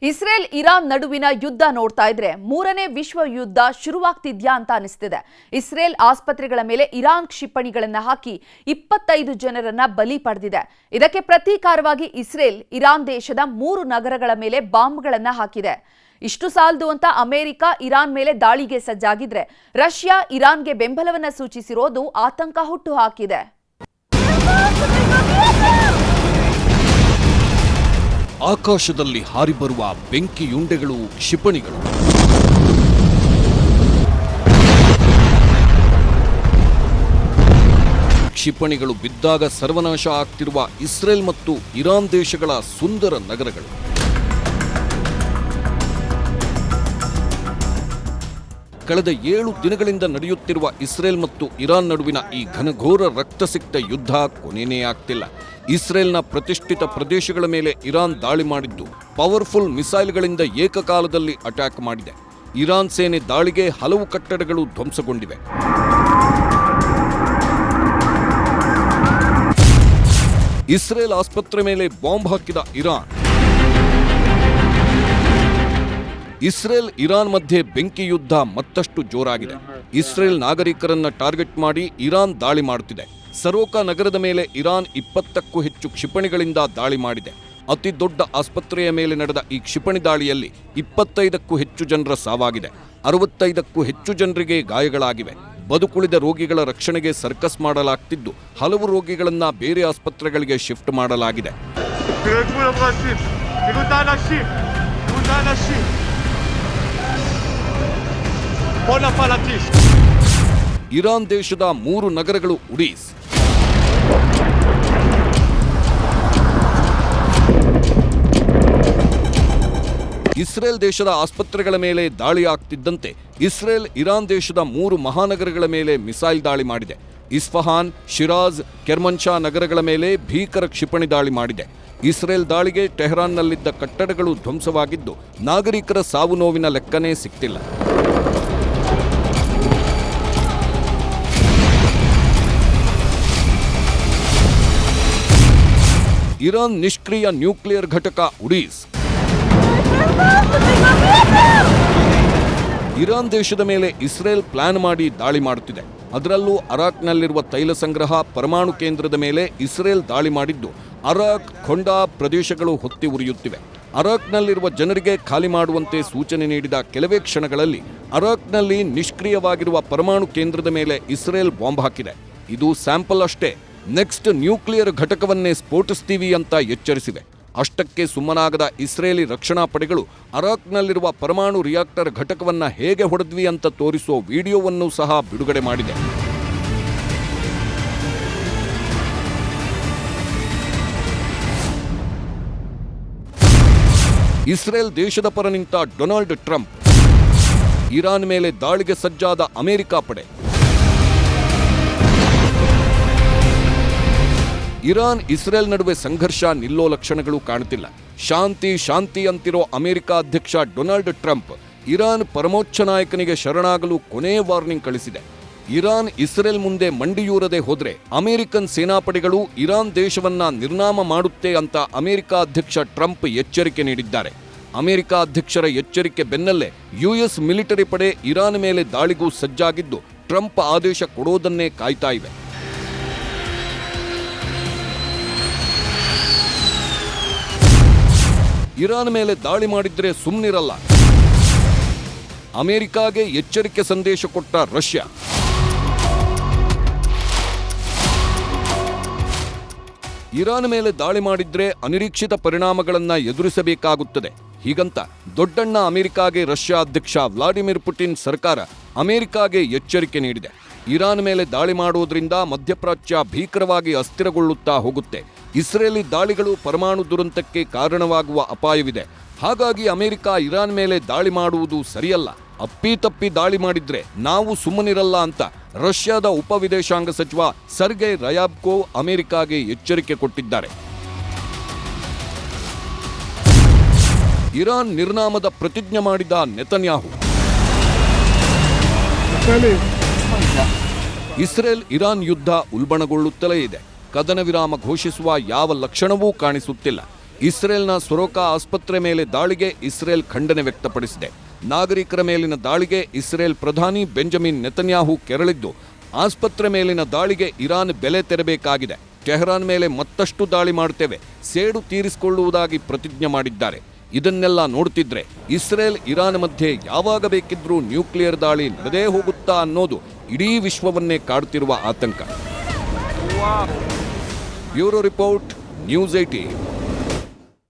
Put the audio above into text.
Israel Iran ನಡುವಿನ ಯುದ್ಧ ನೋಡ್ತಾ ಇದ್ರೆ ಮೂರನೇ ವಿಶ್ವ ಯುದ್ಧ ಶುರುವಾಗ್ತಿದ್ಯಾ ಅಂತ ಅನಿಸ್ತಿದೆ. ಇಸ್ರೇಲ್ ಆಸ್ಪತ್ರೆಗಳ ಮೇಲೆ ಇರಾನ್ ಕ್ಷಿಪಣಿಗಳನ್ನು ಹಾಕಿ 25 ಜನರನ್ನ ಬಲಿ ಪಡೆದಿದೆ. ಇದಕ್ಕೆ ಪ್ರತೀಕಾರವಾಗಿ ಇಸ್ರೇಲ್ ಇರಾನ್ ದೇಶದ 3 ನಗರಗಳ ಮೇಲೆ ಬಾಂಬ್ಗಳನ್ನು ಹಾಕಿದೆ. ಇಷ್ಟು ಸಾಲದು ಅಂತ ಅಮೆರಿಕ ಇರಾನ್ ಮೇಲೆ ದಾಳಿಗೆ ಸಜ್ಜಾಗಿದ್ರೆ ರಷ್ಯಾ ಇರಾನ್ಗೆ ಬೆಂಬಲವನ್ನ ಸೂಚಿಸಿರೋದು ಆತಂಕ ಹುಟ್ಟು ಹಾಕಿದೆ. ಆಕಾಶದಲ್ಲಿ ಹಾರಿ ಬರುವ ಬೆಂಕಿಯುಂಡೆಗಳು, ಕ್ಷಿಪಣಿಗಳು. ಕ್ಷಿಪಣಿಗಳು ಬಿದ್ದಾಗ ಸರ್ವನಾಶ ಆಗ್ತಿರುವ ಇಸ್ರೇಲ್ ಮತ್ತು ಇರಾನ್ ದೇಶಗಳ ಸುಂದರ ನಗರಗಳು. ಕಳೆದ 7 ದಿನಗಳಿಂದ ನಡೆಯುತ್ತಿರುವ ಇಸ್ರೇಲ್ ಮತ್ತು ಇರಾನ್ ನಡುವಿನ ಈ ಘನಘೋರ ರಕ್ತಸಿಕ್ತ ಯುದ್ಧ ಕೊನೆಯೇ ಆಗ್ತಿಲ್ಲ. ಇಸ್ರೇಲ್ನ ಪ್ರತಿಷ್ಠಿತ ಪ್ರದೇಶಗಳ ಮೇಲೆ ಇರಾನ್ ದಾಳಿ ಮಾಡಿದ್ದು ಪವರ್ಫುಲ್ ಮಿಸೈಲ್ಗಳಿಂದ ಏಕಕಾಲದಲ್ಲಿ ಅಟ್ಯಾಕ್ ಮಾಡಿದೆ. ಇರಾನ್ ಸೇನೆ ದಾಳಿಗೆ ಹಲವು ಕಟ್ಟಡಗಳು ಧ್ವಂಸಗೊಂಡಿವೆ. ಇಸ್ರೇಲ್ ಆಸ್ಪತ್ರೆ ಮೇಲೆ ಬಾಂಬ್ ಹಾಕಿದ ಇರಾನ್. ಇಸ್ರೇಲ್ ಇರಾನ್ ಮಧ್ಯೆ ಬೆಂಕಿ ಯುದ್ಧ ಮತ್ತಷ್ಟು ಜೋರಾಗಿದೆ. ಇಸ್ರೇಲ್ ನಾಗರಿಕರನ್ನ ಟಾರ್ಗೆಟ್ ಮಾಡಿ ಇರಾನ್ ದಾಳಿ ಮಾಡುತ್ತಿದೆ. ಸರೋಕಾ ನಗರದ ಮೇಲೆ ಇರಾನ್ 20ಕ್ಕೂ ಹೆಚ್ಚು ಕ್ಷಿಪಣಿಗಳಿಂದ ದಾಳಿ ಮಾಡಿದೆ. ಅತಿ ದೊಡ್ಡ ಆಸ್ಪತ್ರೆಯ ಮೇಲೆ ನಡೆದ ಈ ಕ್ಷಿಪಣಿ ದಾಳಿಯಲ್ಲಿ 25ಕ್ಕೂ ಹೆಚ್ಚು ಜನರ ಸಾವಾಗಿದೆ. 65ಕ್ಕೂ ಹೆಚ್ಚು ಜನರಿಗೆ ಗಾಯಗಳಾಗಿವೆ. ಬದುಕುಳಿದ ರೋಗಿಗಳ ರಕ್ಷಣೆಗೆ ಸರ್ಕಸ್ ಮಾಡಲಾಗ್ತಿದ್ದು ಹಲವು ರೋಗಿಗಳನ್ನ ಬೇರೆ ಆಸ್ಪತ್ರೆಗಳಿಗೆ ಶಿಫ್ಟ್ ಮಾಡಲಾಗಿದೆ. ಇರಾನ್ ದೇಶದ 3 ನಗರಗಳು ಉಡೀಸ್, ಇಸ್ರೇಲ್ ದೇಶದ ಆಸ್ಪತ್ರೆಗಳ ಮೇಲೆ ದಾಳಿ ಆಗ್ತಿದ್ದಂತೆ ಇಸ್ರೇಲ್ ಇರಾನ್ ದೇಶದ 3 ಮಹಾನಗರಗಳ ಮೇಲೆ ಮಿಸೈಲ್ ದಾಳಿ ಮಾಡಿದೆ. ಇಸ್ಫಹಾನ್, ಶಿರಾಜ್, ಕೆರ್ಮನ್ಶಾ ನಗರಗಳ ಮೇಲೆ ಭೀಕರ ಕ್ಷಿಪಣಿ ದಾಳಿ ಮಾಡಿದೆ. ಇಸ್ರೇಲ್ ದಾಳಿಗೆ ಟೆಹರಾನ್ನಲ್ಲಿದ್ದ ಕಟ್ಟಡಗಳು ಧ್ವಂಸವಾಗಿದ್ದು ನಾಗರಿಕರ ಸಾವು ನೋವಿನ ಲೆಕ್ಕನೇ ಸಿಕ್ತಿಲ್ಲ. ಇರಾನ್ ನಿಷ್ಕ್ರಿಯ ನ್ಯೂಕ್ಲಿಯರ್ ಘಟಕ ಉಡೀಸ್. ಇರಾನ್ ದೇಶದ ಮೇಲೆ ಇಸ್ರೇಲ್ ಪ್ಲಾನ್ ಮಾಡಿ ದಾಳಿ ಮಾಡುತ್ತಿದೆ. ಅದರಲ್ಲೂ ಅರಾಕ್ನಲ್ಲಿರುವ ತೈಲ ಸಂಗ್ರಹ, ಪರಮಾಣು ಕೇಂದ್ರದ ಮೇಲೆ ಇಸ್ರೇಲ್ ದಾಳಿ ಮಾಡಿದ್ದು ಅರಾಕ್, ಖೊಂಡಾ ಪ್ರದೇಶಗಳು ಹೊತ್ತಿ ಉರಿಯುತ್ತಿವೆ. ಅರಾಕ್ನಲ್ಲಿರುವ ಜನರಿಗೆ ಖಾಲಿ ಮಾಡುವಂತೆ ಸೂಚನೆ ನೀಡಿದ ಕೆಲವೇ ಕ್ಷಣಗಳಲ್ಲಿ ಅರಾಕ್ನಲ್ಲಿ ನಿಷ್ಕ್ರಿಯವಾಗಿರುವ ಪರಮಾಣು ಕೇಂದ್ರದ ಮೇಲೆ ಇಸ್ರೇಲ್ ಬಾಂಬ್ ಹಾಕಿದೆ. ಇದು ಸ್ಯಾಂಪಲ್ ಅಷ್ಟೇ, ನೆಕ್ಸ್ಟ್ ನ್ಯೂಕ್ಲಿಯರ್ ಘಟಕವನ್ನೇ ಸ್ಫೋಟಿಸ್ತೀವಿ ಅಂತ ಎಚ್ಚರಿಸಿವೆ. ಅಷ್ಟಕ್ಕೆ ಸುಮ್ಮನಾಗದ ಇಸ್ರೇಲಿ ರಕ್ಷಣಾ ಪಡೆಗಳು ಅರಾಕ್ನಲ್ಲಿರುವ ಪರಮಾಣು ರಿಯಾಕ್ಟರ್ ಘಟಕವನ್ನ ಹೇಗೆ ಹೊಡೆದ್ವಿ ಅಂತ ತೋರಿಸುವ ವಿಡಿಯೋವನ್ನು ಸಹ ಬಿಡುಗಡೆ ಮಾಡಿದೆ. ಇಸ್ರೇಲ್ ದೇಶದ ಪರ ನಿಂತ ಡೊನಾಲ್ಡ್ ಟ್ರಂಪ್, ಇರಾನ್ ಮೇಲೆ ದಾಳಿಗೆ ಸಜ್ಜಾದ ಅಮೆರಿಕ ಪಡೆ. ಇರಾನ್ ಇಸ್ರೇಲ್ ನಡುವೆ ಸಂಘರ್ಷ ನಿಲ್ಲೋ ಲಕ್ಷಣಗಳು ಕಾಣುತ್ತಿಲ್ಲ. ಶಾಂತಿ ಶಾಂತಿ ಅಂತಿರೋ ಅಮೆರಿಕ ಅಧ್ಯಕ್ಷ ಡೊನಾಲ್ಡ್ ಟ್ರಂಪ್ ಇರಾನ್ ಪರಮೋಚ್ಚ ನಾಯಕನಿಗೆ ಶರಣಾಗಲು ಕೊನೆಯ ವಾರ್ನಿಂಗ್ ಕಳಿಸಿದೆ. ಇರಾನ್ ಇಸ್ರೇಲ್ ಮುಂದೆ ಮಂಡಿಯೂರದೆ ಹೋದ್ರೆ ಅಮೆರಿಕನ್ ಸೇನಾಪಡೆಗಳು ಇರಾನ್ ದೇಶವನ್ನ ನಿರ್ನಾಮ ಮಾಡುತ್ತೆ ಅಂತ ಅಮೆರಿಕ ಅಧ್ಯಕ್ಷ ಟ್ರಂಪ್ ಎಚ್ಚರಿಕೆ ನೀಡಿದ್ದಾರೆ. ಅಮೆರಿಕ ಅಧ್ಯಕ್ಷರ ಎಚ್ಚರಿಕೆ ಬೆನ್ನಲ್ಲೇ ಯುಎಸ್ ಮಿಲಿಟರಿ ಪಡೆ ಇರಾನ್ ಮೇಲೆ ದಾಳಿಗೂ ಸಜ್ಜಾಗಿದ್ದು ಟ್ರಂಪ್ ಆದೇಶ ಕೊಡೋದನ್ನೇ ಕಾಯ್ತಾ ಇವೆ. ಇರಾನ್ ಮೇಲೆ ದಾಳಿ ಮಾಡಿದ್ರೆ ಸುಮ್ಮನಿರಲ್ಲ. ಅಮೆರಿಕಾಗೆ ಎಚ್ಚರಿಕೆ ಸಂದೇಶ ಕೊಟ್ಟ ರಷ್ಯಾ. ಇರಾನ್ ಮೇಲೆ ದಾಳಿ ಮಾಡಿದ್ರೆ ಅನಿರೀಕ್ಷಿತ ಪರಿಣಾಮಗಳನ್ನ ಎದುರಿಸಬೇಕಾಗುತ್ತದೆ. ಹೀಗಂತ ದೊಡ್ಡಣ್ಣ ಅಮೆರಿಕಾಗೆ ರಷ್ಯಾ ಅಧ್ಯಕ್ಷ ವ್ಲಾಡಿಮಿರ್ ಪುಟಿನ್ ಸರ್ಕಾರ ಅಮೆರಿಕಾಗೆ ಎಚ್ಚರಿಕೆ ನೀಡಿದೆ. ಇರಾನ್ ಮೇಲೆ ದಾಳಿ ಮಾಡುವುದರಿಂದ ಮಧ್ಯಪ್ರಾಚ್ಯ ಭೀಕರವಾಗಿ ಅಸ್ಥಿರಗೊಳ್ಳುತ್ತಾ ಹೋಗುತ್ತೆ. ಇಸ್ರೇಲಿ ದಾಳಿಗಳು ಪರಮಾಣು ದುರಂತಕ್ಕೆ ಕಾರಣವಾಗುವ ಅಪಾಯವಿದೆ. ಹಾಗಾಗಿ ಅಮೆರಿಕ ಇರಾನ್ ಮೇಲೆ ದಾಳಿ ಮಾಡುವುದು ಸರಿಯಲ್ಲ. ಅಪ್ಪಿತಪ್ಪಿ ದಾಳಿ ಮಾಡಿದ್ರೆ ನಾವು ಸುಮ್ಮನಿರಲ್ಲ ಅಂತ ರಷ್ಯಾದ ಉಪವಿದೇಶಾಂಗ ಸಚಿವ ಸರ್ಗೈ ರಯಾಬ್ಕೋ ಅಮೆರಿಕಾಗೆ ಎಚ್ಚರಿಕೆ ಕೊಟ್ಟಿದ್ದಾರೆ. ಇರಾನ್ ನಿರ್ನಾಮದ ಪ್ರತಿಜ್ಞೆ ಮಾಡಿದ ನೆತನ್ಯಾಹು. ಇಸ್ರೇಲ್ ಇರಾನ್ ಯುದ್ಧ ಉಲ್ಬಣಗೊಳ್ಳುತ್ತಲೇ ಇದೆ. ಕದನ ವಿರಾಮ ಘೋಷಿಸುವ ಯಾವ ಲಕ್ಷಣವೂ ಕಾಣಿಸುತ್ತಿಲ್ಲ. ಇಸ್ರೇಲ್ನ ಸೊರೋಕಾ ಆಸ್ಪತ್ರೆ ಮೇಲೆ ದಾಳಿಗೆ ಇಸ್ರೇಲ್ ಖಂಡನೆ ವ್ಯಕ್ತಪಡಿಸಿದೆ. ನಾಗರಿಕರ ಮೇಲಿನ ದಾಳಿಗೆ ಇಸ್ರೇಲ್ ಪ್ರಧಾನಿ ಬೆಂಜಮಿನ್ ನೆತನ್ಯಾಹು ಕೆರಳಿದ್ದು, ಆಸ್ಪತ್ರೆ ಮೇಲಿನ ದಾಳಿಗೆ ಇರಾನ್ ಬೆಲೆ ತೆರಬೇಕಾಗಿದೆ, ಟೆಹರಾನ್ ಮೇಲೆ ಮತ್ತಷ್ಟು ದಾಳಿ ಮಾಡುತ್ತೇವೆ, ಸೇಡು ತೀರಿಸಿಕೊಳ್ಳುವುದಾಗಿ ಪ್ರತಿಜ್ಞೆ ಮಾಡಿದ್ದಾರೆ. ಇದನ್ನೆಲ್ಲ ನೋಡ್ತಿದ್ರೆ ಇಸ್ರೇಲ್ ಇರಾನ್ ಮಧ್ಯೆ ಯಾವಾಗ ಬೇಕಿದ್ರೂ ನ್ಯೂಕ್ಲಿಯರ್ ದಾಳಿ ನಡೆದೇ ಹೋಗುತ್ತಾ ಅನ್ನೋದು ಇಡೀ ವಿಶ್ವವನ್ನೇ ಕಾಡುತ್ತಿರುವ ಆತಂಕ. Bureau report, news 18.